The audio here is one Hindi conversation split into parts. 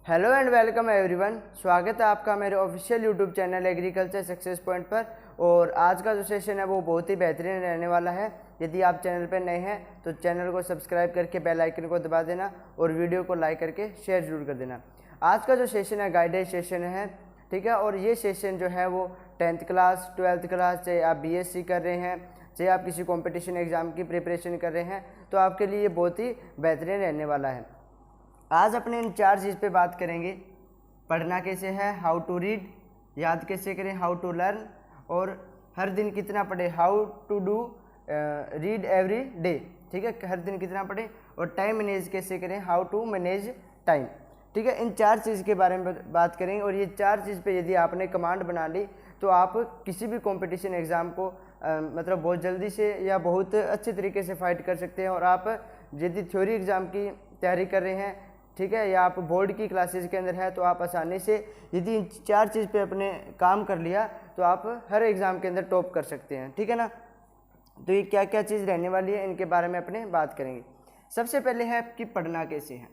Hello and welcome everyone. स्वागत है आपका मेरे official YouTube channel agriculture success point पर। और आज का जो सेशन है वो बहुत ही बेहतरीन रहने वाला है। यदि आप चैनल पर नए हैं तो चैनल को सब्सक्राइब करके बेल आइकन को दबा देना और वीडियो को लाइक करके शेयर जरूर कर देना। आज का जो सेशन है गाइडेड सेशन है, ठीक है। और ये सेशन जो है वो 10th क्लास 12th क्लास, चाहे आप BSc कर रहे हैं, चाहे आप किसी कॉम्पिटिशन एग्ज़ाम की प्रिपरेशन कर रहे हैं, तो आपके लिए ये बहुत ही बेहतरीन रहने वाला है। आज अपने इन 4 चीज़ पे बात करेंगे। पढ़ना कैसे है, हाउ टू रीड, याद कैसे करें, हाउ टू लर्न, और हर दिन कितना पढ़े, how to do read every day, ठीक है। हर दिन कितना पढ़े, और टाइम मैनेज कैसे करें, हाउ टू मैनेज टाइम, ठीक है। इन 4 चीज़ के बारे में बात करेंगे। और ये 4 चीज़ पे यदि आपने कमांड बना ली तो आप किसी भी कंपटीशन एग्ज़ाम को मतलब बहुत जल्दी से या बहुत अच्छे तरीके से फाइट कर सकते हैं। और आप यदि थ्योरी एग्ज़ाम की तैयारी कर रहे हैं, ठीक है, या आप बोर्ड की क्लासेस के अंदर है, तो आप आसानी से यदि इन 4 चीज़ पे अपने काम कर लिया तो आप हर एग्ज़ाम के अंदर टॉप कर सकते हैं, ठीक है ना। तो ये क्या क्या चीज़ रहने वाली है इनके बारे में अपने बात करेंगे। सबसे पहले है कि पढ़ना कैसे है।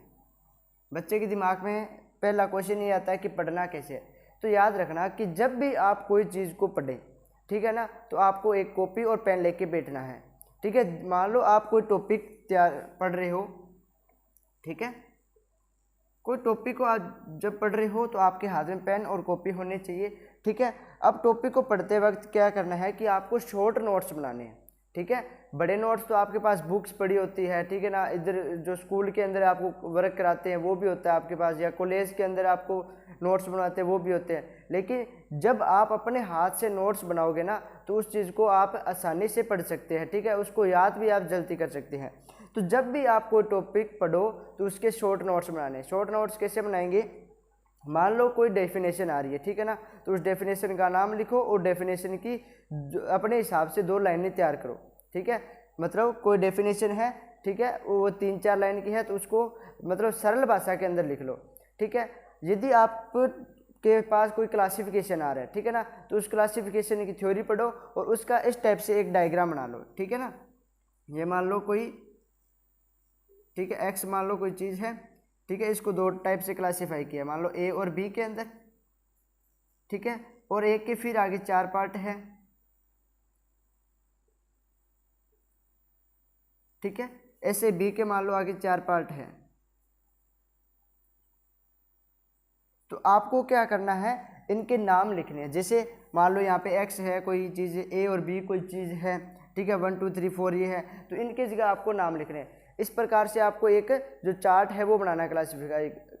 बच्चे के दिमाग में पहला क्वेश्चन ये आता है कि पढ़ना कैसे है। तो याद रखना कि जब भी आप कोई चीज़ को पढ़ें, ठीक है ना, तो आपको एक कॉपी और पेन लेके बैठना है, ठीक है। मान लो आप कोई टॉपिक पढ़ रहे हो, ठीक है, कोई टॉपिक को आप जब पढ़ रहे हो तो आपके हाथ में पेन और कॉपी होनी चाहिए, ठीक है। अब टॉपिक को पढ़ते वक्त क्या करना है कि आपको शॉर्ट नोट्स बनाने हैं, ठीक है। बड़े नोट्स तो आपके पास बुक्स पड़ी होती है, ठीक है ना। इधर जो स्कूल के अंदर आपको वर्क कराते हैं वो भी होता है आपके पास, या कॉलेज के अंदर आपको नोट्स बनाते हैं वो भी होते हैं। लेकिन जब आप अपने हाथ से नोट्स बनाओगे ना तो उस चीज़ को आप आसानी से पढ़ सकते हैं, ठीक है। उसको याद भी आप जल्दी कर सकते हैं। तो जब भी आप कोई टॉपिक पढ़ो तो उसके शॉर्ट नोट्स बनाने। शॉर्ट नोट्स कैसे बनाएंगे, मान लो कोई डेफिनेशन आ रही है, ठीक है ना, तो उस डेफिनेशन का नाम लिखो और डेफिनेशन की अपने हिसाब से 2 लाइनें तैयार करो, ठीक है। मतलब कोई डेफिनेशन है, ठीक है, वो 3-4 लाइन की है, तो उसको मतलब सरल भाषा के अंदर लिख लो, ठीक है। यदि आप के पास कोई क्लासिफिकेशन आ रहा है, ठीक है ना, तो उस क्लासिफिकेशन की थ्योरी पढ़ो और उसका इस टाइप से एक डायग्राम बना लो, ठीक है ना। ये मान लो कोई, ठीक है, एक्स मान लो कोई चीज़ है, ठीक है, इसको 2 टाइप से क्लासीफाई किया, मान लो ए और बी के अंदर, ठीक है। और एक के फिर आगे 4 पार्ट है, ठीक है। ऐसे बी के मान लो आगे 4 पार्ट है। तो आपको क्या करना है, इनके नाम लिखने हैं। जैसे मान लो यहाँ पे एक्स है कोई चीज़, ए और बी कोई चीज़ है, ठीक है, 1 2 3 4 ये है, तो इनके जगह आपको नाम लिखने हैं। इस प्रकार से आपको एक जो चार्ट है वो बनाना है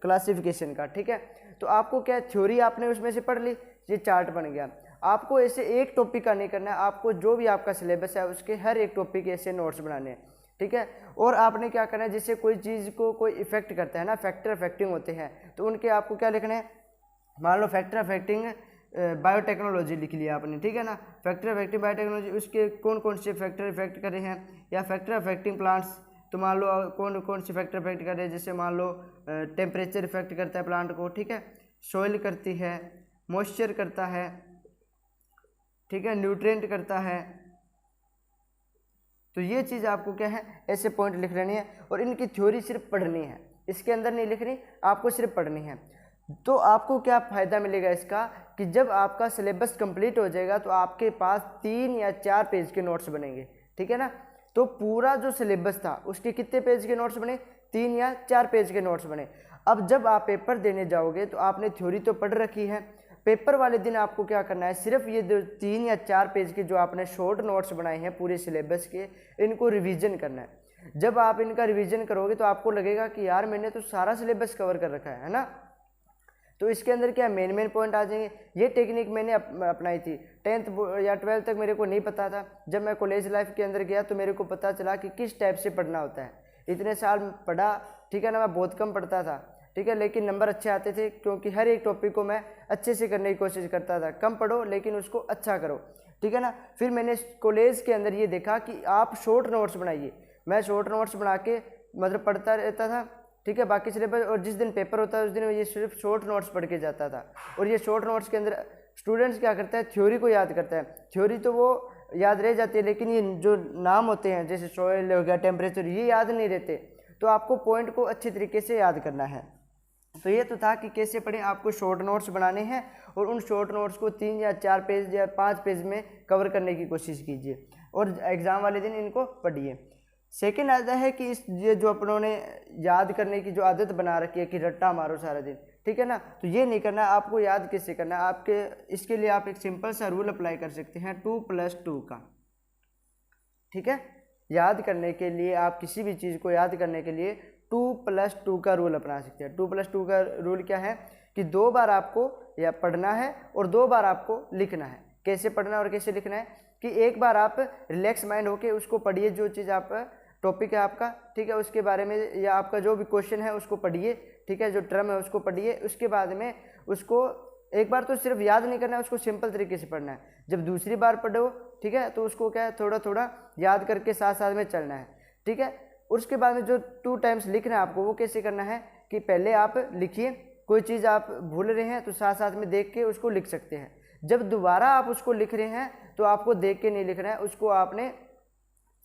क्लासिफिकेशन का, ठीक है। तो आपको क्या, थ्योरी आपने उसमें से पढ़ ली, ये चार्ट बन गया। आपको ऐसे एक टॉपिक का नहीं करना है, आपको जो भी आपका सिलेबस है उसके हर एक टॉपिक ऐसे नोट्स बनाने हैं, ठीक है। और आपने क्या करना है, जैसे कोई चीज़ को कोई इफेक्ट करता है ना, फैक्टर अफेक्टिंग होते हैं, तो उनके आपको क्या लिखना है। मान लो फैक्टर अफेक्टिंग बायोटेक्नोलॉजी लिख लिया आपने, ठीक है ना। फैक्टर अफेक्टिंग बायोटेक्नोलॉजी, उसके कौन कौन से फैक्टर इफेक्ट कर रहे हैं, या फैक्टर अफेक्टिंग प्लांट्स, तो मान लो कौन कौन से फैक्टर इफेक्ट कर रहे हैं। जैसे मान लो टेम्परेचर इफेक्ट करता है प्लांट को, ठीक है, सॉइल करती है, मॉइस्चर करता है, ठीक है, न्यूट्रिएंट करता है। तो ये चीज़ आपको क्या है, ऐसे पॉइंट लिख लेनी है। और इनकी थ्योरी सिर्फ पढ़नी है, इसके अंदर नहीं लिखनी, आपको सिर्फ पढ़नी है। तो आपको क्या फ़ायदा मिलेगा इसका, कि जब आपका सिलेबस कंप्लीट हो जाएगा तो आपके पास 3 या 4 पेज के नोट्स बनेंगे, ठीक है ना। तो पूरा जो सिलेबस था उसके कितने पेज के नोट्स बने, 3 या 4 पेज के नोट्स बने। अब जब आप पेपर देने जाओगे तो आपने थ्योरी तो पढ़ रखी है, पेपर वाले दिन आपको क्या करना है, सिर्फ ये 3 या 4 पेज के जो आपने शॉर्ट नोट्स बनाए हैं पूरे सिलेबस के, इनको रिवीजन करना है। जब आप इनका रिवीजन करोगे तो आपको लगेगा कि यार मैंने तो सारा सिलेबस कवर कर रखा है ना। तो इसके अंदर क्या मेन पॉइंट आ जाएंगे। ये टेक्निक मैंने अपनाई थी 10th या 12th तक, मेरे को नहीं पता था। जब मैं कॉलेज लाइफ के अंदर गया तो मेरे को पता चला कि किस टाइप से पढ़ना होता है। इतने साल पढ़ा, ठीक है ना, मैं बहुत कम पढ़ता था, ठीक है, लेकिन नंबर अच्छे आते थे क्योंकि हर एक टॉपिक को मैं अच्छे से करने की कोशिश करता था। कम पढ़ो लेकिन उसको अच्छा करो, ठीक है ना। फिर मैंने कॉलेज के अंदर ये देखा कि आप शॉर्ट नोट्स बनाइए। मैं शॉर्ट नोट्स बना के मतलब पढ़ता रहता था, ठीक है, बाकी सिलेबस। और जिस दिन पेपर होता है उस दिन ये सिर्फ शॉर्ट नोट्स पढ़ के जाता था। और ये शॉर्ट नोट्स के अंदर स्टूडेंट्स क्या करता है, थ्योरी को याद करता है। थ्योरी तो वो याद रह जाती है, लेकिन ये जो नाम होते हैं जैसे सॉइल हो गया, टेम्परेचर, ये याद नहीं रहते। तो आपको पॉइंट को अच्छे तरीके से याद करना है, तो ये तो था कि कैसे पढ़ें, आपको शॉर्ट नोट्स बनाने हैं और उन शॉर्ट नोट्स को 3 या 4 पेज या 5 पेज में कवर करने की कोशिश कीजिए और एग्ज़ाम वाले दिन इनको पढ़िए। सेकंड आता है कि ये जो अपनों ने याद करने की जो आदत बना रखी है कि रट्टा मारो सारा दिन, ठीक है ना, तो ये नहीं करना। आपको याद कैसे करना है, आपके इसके लिए आप एक सिंपल सा रूल अप्लाई कर सकते हैं 2+2 का, ठीक है। याद करने के लिए आप किसी भी चीज़ को याद करने के लिए 2+2 का रूल अपना सकते हैं। 2+2 का रूल क्या है कि 2 बार आपको या पढ़ना है और 2 बार आपको लिखना है। कैसे पढ़ना और कैसे लिखना है कि एक बार आप रिलैक्स माइंड होके उसको पढ़िए, जो चीज़ आप टॉपिक है आपका, ठीक है, उसके बारे में या आपका जो भी क्वेश्चन है उसको पढ़िए, ठीक है, जो टर्म है उसको पढ़िए। उसके बाद में उसको एक बार तो सिर्फ याद नहीं करना है, उसको सिंपल तरीके से पढ़ना है। जब दूसरी बार पढ़ो, ठीक है, तो उसको क्या है थोड़ा थोड़ा याद करके साथ साथ में चलना है, ठीक है। उसके बाद में जो 2 टाइम्स लिखना है आपको, वो कैसे करना है कि पहले आप लिखिए, कोई चीज़ आप भूल रहे हैं तो साथ साथ में देख के उसको लिख सकते हैं। जब दोबारा आप उसको लिख रहे हैं तो आपको देख के नहीं लिखना है, उसको आपने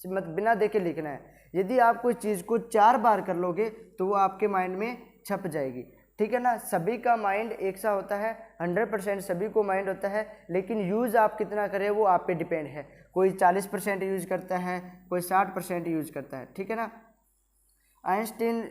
बिना देखे लिखना है। यदि आप कोई चीज़ को 4 बार कर लोगे तो वो आपके माइंड में छप जाएगी, ठीक है ना। सभी का माइंड एक सा होता है, 100% सभी को माइंड होता है, लेकिन यूज़ आप कितना करें वो आप पे डिपेंड है। कोई 40% यूज़ करता है, कोई 60% यूज़ करता है, ठीक है ना। आइंस्टीन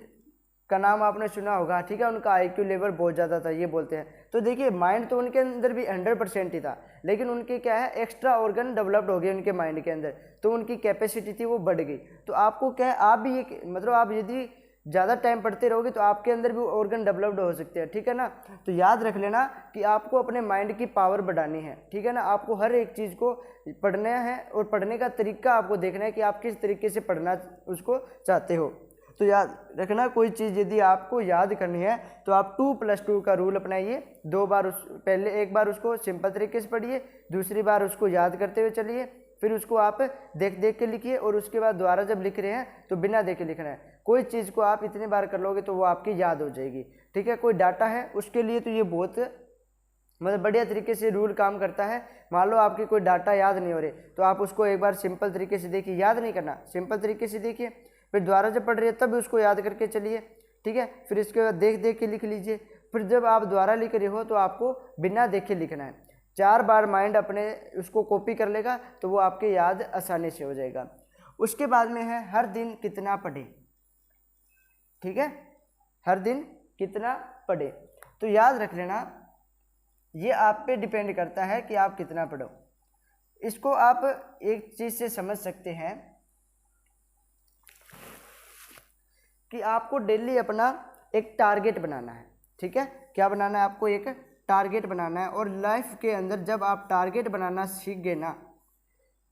का नाम आपने सुना होगा, ठीक है, उनका IQ लेवल बहुत ज़्यादा था, ये बोलते हैं। तो देखिए माइंड तो उनके अंदर भी 100% ही था, लेकिन उनके क्या है एक्स्ट्रा ऑर्गन डेवलप्ड हो गए उनके माइंड के अंदर, तो उनकी कैपेसिटी थी वो बढ़ गई। तो आपको क्या है, आप भी एक मतलब आप यदि ज़्यादा टाइम पढ़ते रहोगे तो आपके अंदर भी ऑर्गन डेवलप्ड हो सकते हैं, ठीक है ना। तो याद रख लेना कि आपको अपने माइंड की पावर बढ़ानी है, ठीक है ना। आपको हर एक चीज़ को पढ़ना है और पढ़ने का तरीका आपको देखना है कि आप किस तरीके से पढ़ना उसको चाहते हो। तो याद रखना, कोई चीज़ यदि आपको याद करनी है तो आप 2+2 का रूल अपनाइए। 2 बार पहले एक बार उसको सिंपल तरीके से पढ़िए, दूसरी बार उसको याद करते हुए चलिए, फिर उसको आप देख देख के लिखिए और उसके बाद दोबारा जब लिख रहे हैं तो बिना देखे लिखना है। कोई चीज़ को आप इतनी बार कर लोगे तो वो आपकी याद हो जाएगी, ठीक है। कोई डाटा है उसके लिए तो ये बहुत मतलब बढ़िया तरीके से रूल काम करता है। मान लो आपकी कोई डाटा याद नहीं हो रही तो आप उसको एक बार सिंपल तरीके से देखिए, याद नहीं करना, सिंपल तरीके से देखिए, फिर दोबारा जब पढ़ रही है तब उसको याद करके चलिए, ठीक है। फिर इसके बाद देख देख के लिख लीजिए। फिर जब आप दोबारा लिख रहे हो तो आपको बिना देखे लिखना है। 4 बार माइंड अपने उसको कॉपी कर लेगा तो वो आपके याद आसानी से हो जाएगा। उसके बाद में है हर दिन कितना पढ़े, ठीक है, हर दिन कितना पढ़े। तो याद रख लेना, ये आप पे डिपेंड करता है कि आप कितना पढ़ो। इसको आप एक चीज़ से समझ सकते हैं कि आपको डेली अपना एक टारगेट बनाना है, ठीक है। क्या बनाना है, आपको एक टारगेट बनाना है। और लाइफ के अंदर जब आप टारगेट बनाना सीख गए ना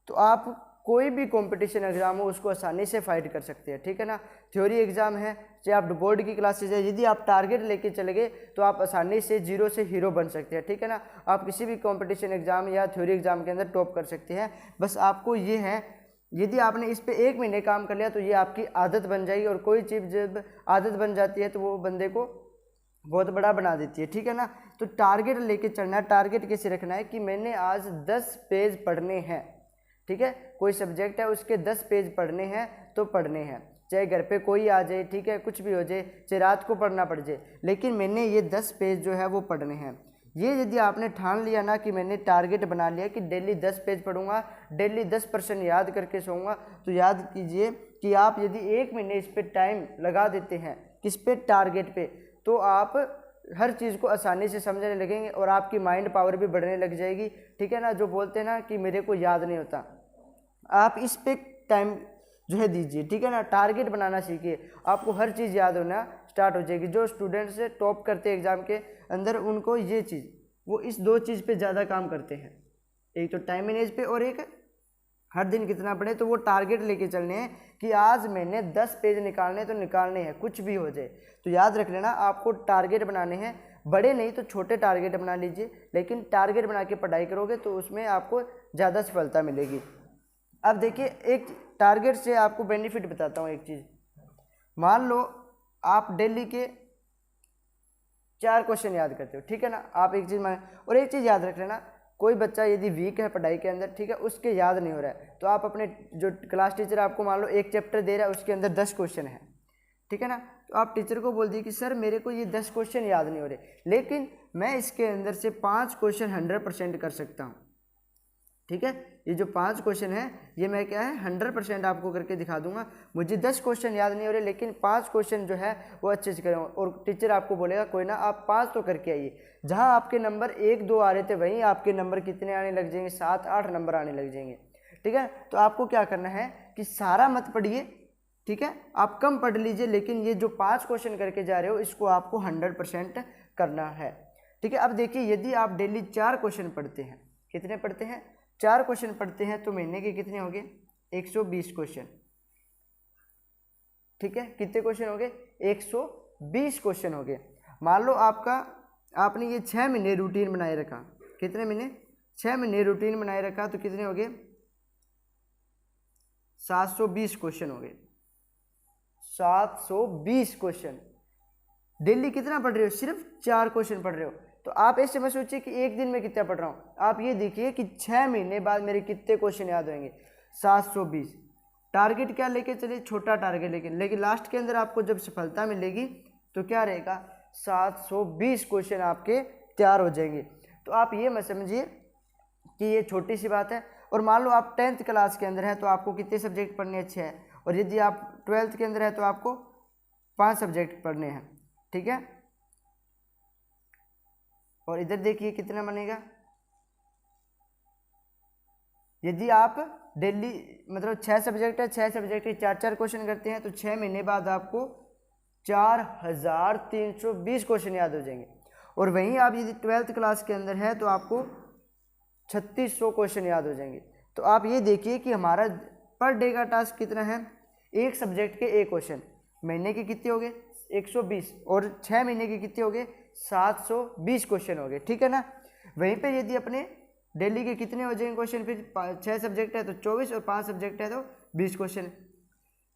तो आप कोई भी कंपटीशन एग्जाम हो उसको आसानी से फाइट कर सकते हैं, ठीक है ना। थ्योरी एग्जाम है, चाहे आप बोर्ड की क्लासेज है, यदि आप टारगेट लेके चले गए तो आप आसानी से 0 से हीरो बन सकते हैं, ठीक है ना। आप किसी भी कंपटीशन एग्जाम या थ्योरी एग्जाम के अंदर टॉप कर सकते हैं। बस आपको ये है, यदि आपने इस पे 1 महीने काम कर लिया तो ये आपकी आदत बन जाएगी। और कोई चीज़ जब आदत बन जाती है तो वो बंदे को बहुत बड़ा बना देती है, ठीक है ना। तो टारगेट लेके चलना है। टारगेट कैसे रखना है कि मैंने आज 10 पेज पढ़ने हैं, ठीक है। कोई सब्जेक्ट है उसके 10 पेज पढ़ने हैं तो पढ़ने हैं, चाहे घर पे कोई आ जाए, ठीक है, कुछ भी हो जाए, चाहे रात को पढ़ना पड़ जाए, लेकिन मैंने ये 10 पेज जो है वो पढ़ने हैं। ये यदि आपने ठान लिया ना कि मैंने टारगेट बना लिया कि डेली 10 पेज पढ़ूंगा, डेली 10% याद करके सोऊंगा, तो याद कीजिए कि आप यदि 1 महीने इस पे टाइम लगा देते हैं, किस पे, टारगेट पे, तो आप हर चीज़ को आसानी से समझने लगेंगे और आपकी माइंड पावर भी बढ़ने लग जाएगी, ठीक है ना। जो बोलते हैं ना कि मेरे को याद नहीं होता, आप इस पे टाइम जो है दीजिए, ठीक है ना। टारगेट बनाना सीखिए, आपको हर चीज़ याद होना स्टार्ट हो जाएगी। जो स्टूडेंट्स टॉप करते हैं एग्जाम के अंदर, उनको ये चीज़, वो इस 2 चीज़ पे ज़्यादा काम करते हैं, एक तो टाइम मैनेज पे और एक हर दिन कितना पढ़े। तो वो टारगेट लेके चलने हैं कि आज मैंने 10 पेज निकालने तो निकालने हैं, कुछ भी हो जाए। तो याद रख लेना, आपको टारगेट बनाने हैं, बड़े नहीं तो छोटे टारगेट बना लीजिए, लेकिन टारगेट बना के पढ़ाई करोगे तो उसमें आपको ज़्यादा सफलता मिलेगी। अब देखिए, एक टारगेट से आपको बेनिफिट बताता हूँ। एक चीज़, मान लो आप डेली के 4 क्वेश्चन याद करते हो, ठीक है ना। आप एक चीज़ मान, और एक चीज़ याद रख लेना, कोई बच्चा यदि वीक है पढ़ाई के अंदर, ठीक है, उसके याद नहीं हो रहा है, तो आप अपने जो क्लास टीचर आपको मान लो एक चैप्टर दे रहा है, उसके अंदर 10 क्वेश्चन है, ठीक है ना, तो आप टीचर को बोल दिए कि सर मेरे को ये 10 क्वेश्चन याद नहीं हो रहे, लेकिन मैं इसके अंदर से 5 क्वेश्चन 100% कर सकता हूँ। ठीक है, ये जो 5 क्वेश्चन है ये मैं क्या है 100% आपको करके दिखा दूंगा। मुझे 10 क्वेश्चन याद नहीं हो रहे, लेकिन 5 क्वेश्चन जो है वो अच्छे से करें। और टीचर आपको बोलेगा कोई ना आप 5 तो करके आइए। जहाँ आपके नंबर 1-2 आ रहे थे वहीं आपके नंबर कितने आने लग जाएंगे, 7-8 नंबर आने लग जाएंगे। ठीक है, तो आपको क्या करना है कि सारा मत पढ़िए, ठीक है, आप कम पढ़ लीजिए, लेकिन ये जो 5 क्वेश्चन करके जा रहे हो इसको आपको 100% करना है। ठीक है, अब देखिए यदि आप डेली 4 क्वेश्चन पढ़ते हैं, कितने पढ़ते हैं, 4 क्वेश्चन पढ़ते हैं, तो महीने के कितने हो गए 120 क्वेश्चन। ठीक है, कितने क्वेश्चन हो गए 120 क्वेश्चन हो गए। मान लो आपने ये 6 महीने रूटीन बनाए रखा, कितने महीने 6 महीने रूटीन बनाए रखा, तो कितने हो गए 720 क्वेश्चन हो गए। 720 क्वेश्चन डेली कितना पढ़ रहे हो, सिर्फ 4 क्वेश्चन पढ़ रहे हो। तो आप ऐसे मत सोचिए कि एक दिन में कितना पढ़ रहा हूँ, आप ये देखिए कि 6 महीने बाद मेरे कितने क्वेश्चन याद होंगे 720। टारगेट क्या लेके चलिए, छोटा टारगेट लेकिन लास्ट के अंदर आपको जब सफलता मिलेगी तो क्या रहेगा 720 क्वेश्चन आपके तैयार हो जाएंगे। तो आप ये मत समझिए कि ये छोटी सी बात है। और मान लो आप 10th क्लास के अंदर है तो आपको कितने सब्जेक्ट पढ़ने अच्छे हैं, और यदि आप 12th के अंदर है तो आपको 5 सब्जेक्ट पढ़ने हैं। ठीक है, और इधर देखिए कितना बनेगा, यदि आप डेली मतलब 6 सब्जेक्ट है, 6 सब्जेक्ट के 4-4 क्वेश्चन करते हैं तो 6 महीने बाद आपको 4320 क्वेश्चन याद हो जाएंगे। और वहीं आप यदि 12th क्लास के अंदर है तो आपको 3600 क्वेश्चन याद हो जाएंगे। तो आप ये देखिए कि हमारा पर डे का टास्क कितना है, एक सब्जेक्ट के एक क्वेश्चन, महीने के कितने हो गए 120, और 6 महीने के कितने हो गए 720 क्वेश्चन हो गए। ठीक है ना, वहीं पे यदि अपने डेली के कितने हो जाएंगे क्वेश्चन, फिर 6 सब्जेक्ट है तो 24 और 5 सब्जेक्ट है तो 20 क्वेश्चन।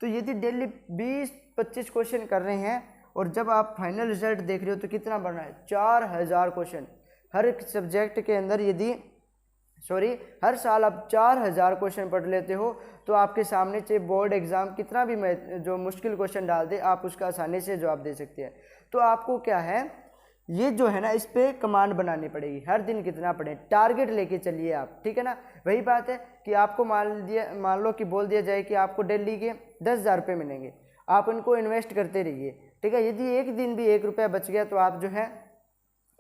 तो यदि डेली 20-25 क्वेश्चन कर रहे हैं और जब आप फाइनल रिजल्ट देख रहे हो तो कितना बढ़ रहा है 4000 क्वेश्चन हर एक सब्जेक्ट के अंदर। यदि हर साल आप 4000 क्वेश्चन पढ़ लेते हो तो आपके सामने चाहे बोर्ड एग्जाम कितना भी जो मुश्किल क्वेश्चन डाल दे आप उसका आसानी से जवाब दे सकते हैं। तो आपको क्या है ये जो है ना इस पर कमांड बनानी पड़ेगी, हर दिन कितना पढ़ें, टारगेट लेके चलिए आप। ठीक है ना, वही बात है कि आपको मान लो कि बोल दिया जाए कि आपको डेली के 10,000 रुपये मिलेंगे, आप उनको इन्वेस्ट करते रहिए। ठीक है, यदि एक दिन भी 1 रुपया बच गया तो आप जो है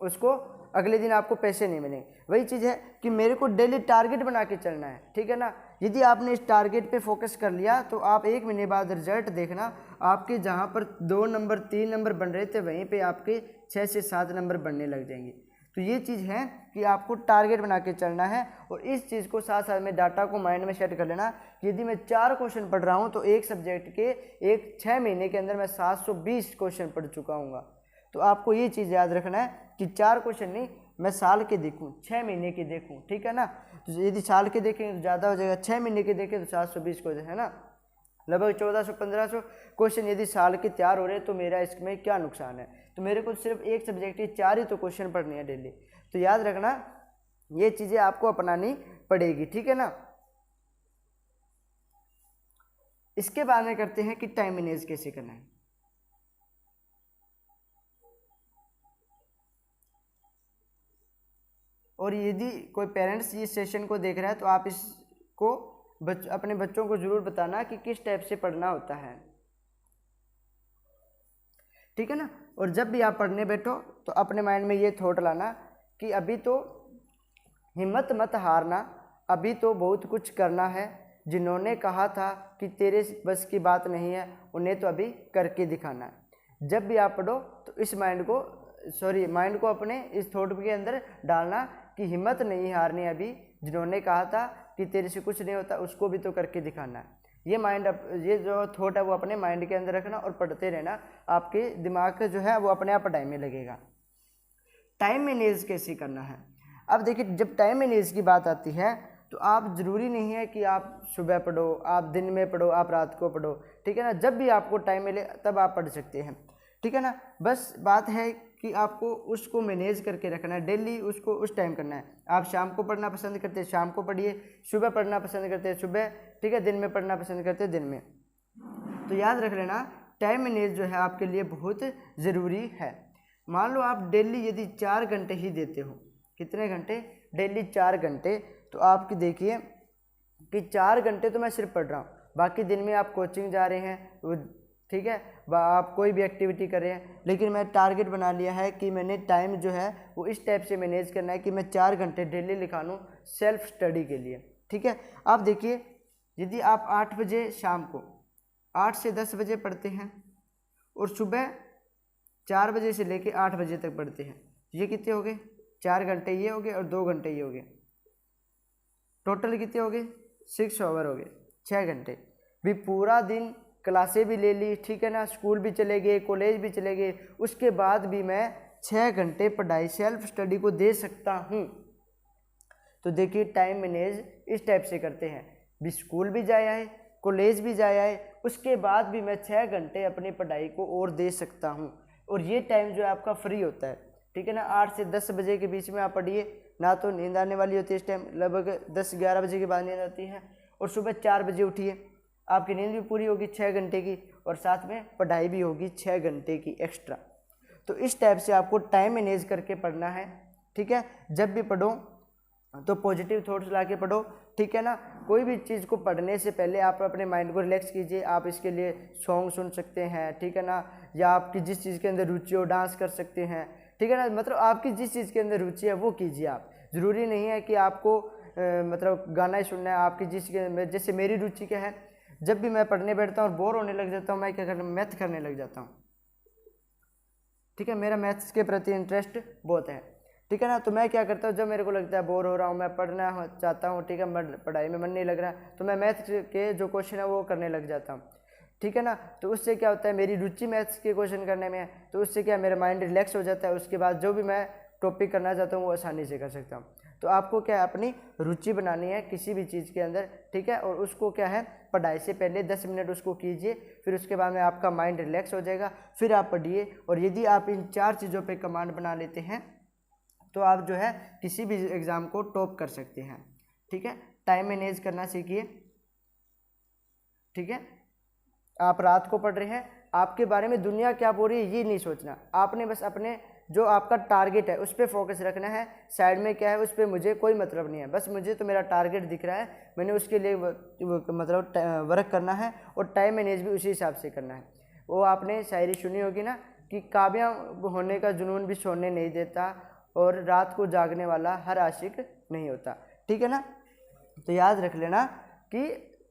उसको अगले दिन आपको पैसे नहीं मिलेंगे। वही चीज़ है कि मेरे को डेली टारगेट बना के चलना है। ठीक है ना, यदि आपने इस टारगेट पे फोकस कर लिया तो आप 1 महीने बाद रिजल्ट देखना, आपके जहाँ पर 2 नंबर 3 नंबर बन रहे थे वहीं पे आपके 6 से 7 नंबर बनने लग जाएंगे। तो ये चीज़ है कि आपको टारगेट बना के चलना है, और इस चीज़ को साथ साथ में डाटा को माइंड में सेट कर लेना। यदि मैं 4 क्वेश्चन पढ़ रहा हूँ तो एक सब्जेक्ट के 6 महीने के अंदर मैं 720 क्वेश्चन पढ़ चुका हूँ। तो आपको ये चीज़ याद रखना है कि 4 क्वेश्चन नहीं, मैं साल के देखूँ, 6 महीने के देखूँ। ठीक है ना, तो यदि साल के देखें तो ज़्यादा हो जाएगा, 6 महीने के देखें तो 720 क्वेश्चन है ना, लगभग 1400-1500 क्वेश्चन यदि साल के तैयार हो रहे तो मेरा इसमें क्या नुकसान है। तो मेरे को सिर्फ एक सब्जेक्ट के 4 ही तो क्वेश्चन पढ़ने हैं डेली। तो याद रखना ये चीज़ें आपको अपनानी पड़ेगी। ठीक है ना, इसके बाद में करते हैं कि टाइम मैनेज कैसे करना है। और यदि कोई पेरेंट्स इस सेशन को देख रहा है तो आप इसको अपने बच्चों को ज़रूर बताना कि किस टाइप से पढ़ना होता है। ठीक है ना, और जब भी आप पढ़ने बैठो तो अपने माइंड में ये थॉट लाना कि अभी तो हिम्मत मत हारना, अभी तो बहुत कुछ करना है। जिन्होंने कहा था कि तेरे बस की बात नहीं है उन्हें तो अभी करके दिखाना है। जब भी आप पढ़ो तो इस माइंड को अपने इस थॉट के अंदर डालना कि हिम्मत नहीं हारनी, अभी जिन्होंने कहा था कि तेरे से कुछ नहीं होता उसको भी तो करके दिखाना है। ये जो थॉट है वो अपने माइंड के अंदर रखना और पढ़ते रहना, आपके दिमाग जो है वो अपने आप पढ़ाई में लगेगा। टाइम मैनेज कैसे करना है, अब देखिए जब टाइम मैनेज की बात आती है तो आप ज़रूरी नहीं है कि आप सुबह पढ़ो, आप दिन में पढ़ो, आप रात को पढ़ो। ठीक है ना, जब भी आपको टाइम मिले तब आप पढ़ सकते हैं। ठीक है ना, बस बात है कि आपको उसको मैनेज करके रखना है, डेली उसको उस टाइम करना है। आप शाम को पढ़ना पसंद करते हैं शाम को पढ़िए, सुबह पढ़ना पसंद करते हैं सुबह, ठीक है, दिन में पढ़ना पसंद करते हैं दिन में। तो याद रख लेना टाइम मैनेज जो है आपके लिए बहुत ज़रूरी है। मान लो आप डेली यदि 4 घंटे ही देते हो, कितने घंटे? डेली 4 घंटे, तो आपकी देखिए कि 4 घंटे तो मैं सिर्फ पढ़ रहा हूँ, बाकी दिन में आप कोचिंग जा रहे हैं, वो ठीक है, आप कोई भी एक्टिविटी कर रहे हैं, लेकिन मैं टारगेट बना लिया है कि मैंने टाइम जो है वो इस टाइप से मैनेज करना है कि मैं 4 घंटे डेली निकालूँ सेल्फ स्टडी के लिए। ठीक है, आप देखिए यदि आप 8 बजे शाम को 8 से 10 बजे पढ़ते हैं और सुबह 4 बजे से लेकर 8 बजे तक पढ़ते हैं, ये कितने हो गए? 4 घंटे ये हो गए और 2 घंटे ये हो गए, टोटल कितने हो गए? 6 आवर हो गए, 6 घंटे। भी पूरा दिन क्लासें भी ले ली, ठीक है ना, स्कूल भी चले गए, कॉलेज भी चले गए, उसके बाद भी मैं 6 घंटे पढ़ाई सेल्फ स्टडी को दे सकता हूँ। तो देखिए टाइम मैनेज इस टाइप से करते हैं, भी स्कूल भी जाया है, कॉलेज भी जाया है, उसके बाद भी मैं 6 घंटे अपनी पढ़ाई को और दे सकता हूँ। और ये टाइम जो है आपका फ्री होता है, ठीक है ना। 8 से 10 बजे के बीच में आप पढ़िए, ना तो नींद आने वाली होती है इस टाइम, लगभग 10-11 बजे के बाद नींद आती है, और सुबह 4 बजे उठिए, आपकी नींद भी पूरी होगी 6 घंटे की, और साथ में पढ़ाई भी होगी 6 घंटे की एक्स्ट्रा। तो इस टाइप से आपको टाइम मैनेज करके पढ़ना है, ठीक है। जब भी पढ़ो तो पॉजिटिव थॉट्स ला के पढ़ो, ठीक है ना। कोई भी चीज़ को पढ़ने से पहले आप अपने माइंड को रिलैक्स कीजिए, आप इसके लिए सॉन्ग सुन सकते हैं, ठीक है ना, या आपकी जिस चीज़ के अंदर रुचि हो डांस कर सकते हैं, ठीक है ना। मतलब आपकी जिस चीज़ के अंदर रुचि है वो कीजिए आप, ज़रूरी नहीं है कि आपको मतलब गाना ही सुनना है। आपकी जैसे मेरी रुचि क्या है, जब भी मैं पढ़ने बैठता हूँ और बोर होने लग जाता हूँ, मैं क्या करता हूँ, मैथ करने लग जाता हूँ, ठीक है। मेरा मैथ्स के प्रति इंटरेस्ट बहुत है, ठीक है ना। तो मैं क्या करता हूँ, जब मेरे को लगता है बोर हो रहा हूँ, मैं पढ़ना चाहता हूँ, ठीक है, पढ़ाई में मन नहीं लग रहा, तो मैं मैथ्स के जो क्वेश्चन है वो करने लग जाता हूँ, ठीक है ना। तो उससे क्या होता है, मेरी रुचि मैथ्स के क्वेश्चन करने में है, तो उससे क्या मेरा माइंड रिलैक्स हो जाता है। उसके बाद जो भी मैं टॉपिक करना चाहता हूँ वो आसानी से कर सकता हूँ। तो आपको क्या है, अपनी रुचि बनानी है किसी भी चीज़ के अंदर, ठीक है। और उसको क्या है, पढ़ाई से पहले 10 मिनट उसको कीजिए, फिर उसके बाद में आपका माइंड रिलैक्स हो जाएगा, फिर आप पढ़िए। और यदि आप इन 4 चीज़ों पे कमांड बना लेते हैं तो आप जो है किसी भी एग्ज़ाम को टॉप कर सकते हैं, ठीक है। टाइम मैनेज करना सीखिए, ठीक है। आप रात को पढ़ रहे हैं, आपके बारे में दुनिया क्या बोल रही है ये नहीं सोचना, आपने बस अपने जो आपका टारगेट है उस पर फोकस रखना है। साइड में क्या है उस पर मुझे कोई मतलब नहीं है, बस मुझे तो मेरा टारगेट दिख रहा है, मैंने उसके लिए मतलब वर्क करना है, और टाइम मैनेज भी उसी हिसाब से करना है। वो आपने शायरी सुनी होगी ना कि कामयाब होने का जुनून भी सोने नहीं देता, और रात को जागने वाला हर आशिक नहीं होता, ठीक है ना। तो याद रख लेना कि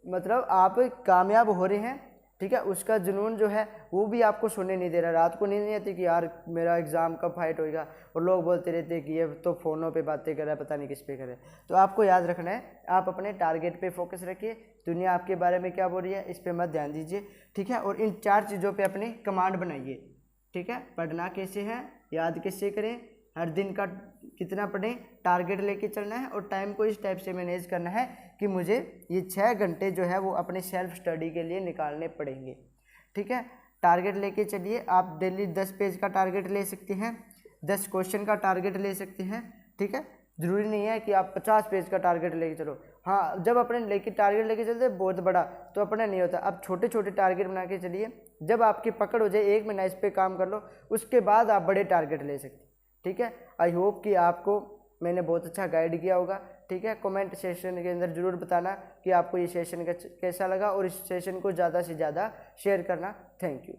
मतलब आप कामयाब हो रहे हैं, ठीक है, उसका जुनून जो है वो भी आपको सोने नहीं दे रहा। रात को नींद नहीं आती कि यार मेरा एग्ज़ाम कब फाइट होएगा, और लोग बोलते रहते हैं कि ये तो फ़ोनों पे बातें कर रहा है, पता नहीं किस पे करे। तो आपको याद रखना है, आप अपने टारगेट पे फोकस रखिए, दुनिया आपके बारे में क्या बोल रही है इस पर मत ध्यान दीजिए, ठीक है। और इन 4 चीज़ों पर अपनी कमांड बनाइए, ठीक है। पढ़ना कैसे है, याद कैसे करें, हर दिन का कितना पढ़ें, टारगेट लेके चलना है, और टाइम को इस टाइप से मैनेज करना है कि मुझे ये 6 घंटे जो है वो अपने सेल्फ स्टडी के लिए निकालने पड़ेंगे, ठीक है। टारगेट लेके चलिए, आप डेली 10 पेज का टारगेट ले सकते हैं, 10 क्वेश्चन का टारगेट ले सकते हैं, ठीक है। ज़रूरी नहीं है कि आप 50 पेज का टारगेट लेके चलो। हाँ, जब अपने लेके टारगेट लेके चलते बहुत बड़ा तो अपना नहीं होता, अब छोटे छोटे टारगेट बना के चलिए। जब आपकी पकड़ हो जाए, 1 महीना इस पर काम कर लो, उसके बाद आप बड़े टारगेट ले सकते, ठीक है। आई होप कि आपको मैंने बहुत अच्छा गाइड किया होगा, ठीक है। कमेंट सेशन के अंदर ज़रूर बताना कि आपको ये सेशन कैसा लगा, और इस सेशन को ज़्यादा से ज़्यादा शेयर करना। Thank you.